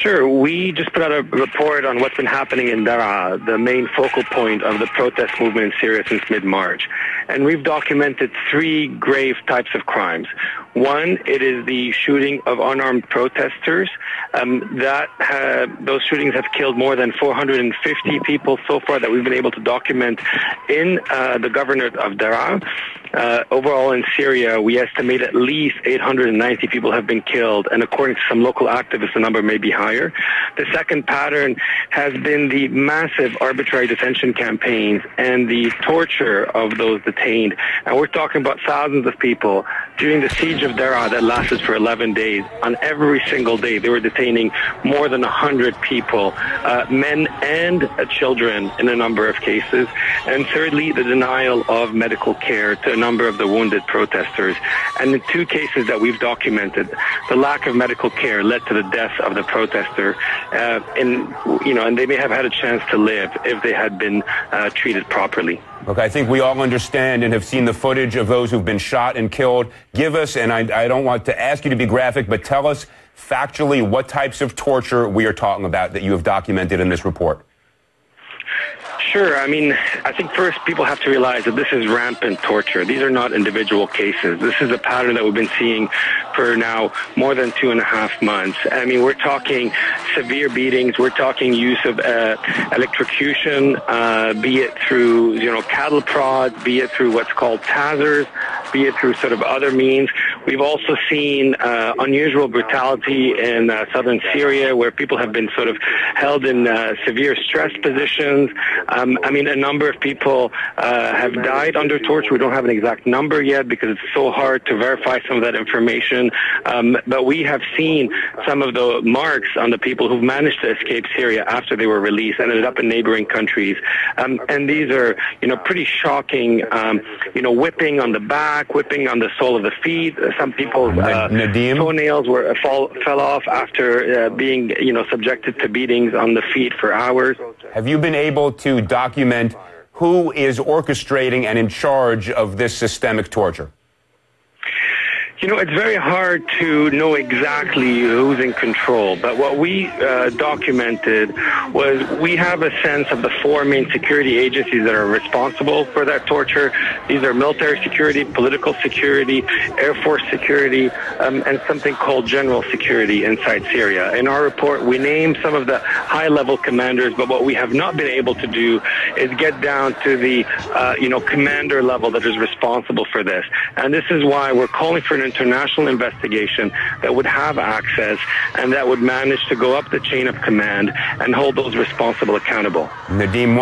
Sure. We just put out a report on what's been happening in Daraa, the main focal point of the protest movement in Syria since mid-March. And we've documented three grave types of crimes. One, it is the shooting of unarmed protesters. Those shootings have killed more than 450 people so far that we've been able to document in the governorate of Daraa. Overall in Syria, we estimate at least 890 people have been killed, and according to some local activists, the number may be higher. The second pattern has been the massive arbitrary detention campaigns and the torture of those detained. And we're talking about thousands of people. During the siege of Daraa that lasted for 11 days, on every single day, they were detaining more than 100 people, men and children in a number of cases. And thirdly, the denial of medical care to a number of the wounded protesters. And in two cases that we've documented, the lack of medical care led to the death of the protester, and they may have had a chance to live if they had been treated properly. Look, I think we all understand and have seen the footage of those who've been shot and killed. Give us, and I don't want to ask you to be graphic, but tell us factually what types of torture we are talking about that you have documented in this report. Sure. I mean, I think first people have to realize that this is rampant torture. These are not individual cases. This is a pattern that we've been seeing for now more than 2.5 months. I mean, we're talking severe beatings. We're talking use of electrocution, be it through, cattle prods, be it through what's called tasers, be it through sort of other means. We've also seen unusual brutality in southern Syria, where people have been sort of held in severe stress positions. A number of people have died under torture. We don't have an exact number yet because it's so hard to verify some of that information. But we have seen some of the marks on the people who've managed to escape Syria after they were released and ended up in neighboring countries. And these are, pretty shocking, whipping on the back, whipping on the sole of the feet. Some people's Nadim? toenails fell off after being, subjected to beatings on the feet for hours. Have you been able to document who is orchestrating and in charge of this systemic torture? It's very hard to know exactly who's in control, but what we documented was we have a sense of the four main security agencies that are responsible for that torture. These are military security, political security, Air Force security, and something called general security inside Syria. In our report, we name some of the high-level commanders, but what we have not been able to do is get down to the, commander level that is responsible for this. And this is why we're calling for an international investigation that would have access and that would manage to go up the chain of command and hold those responsible accountable. Nadim.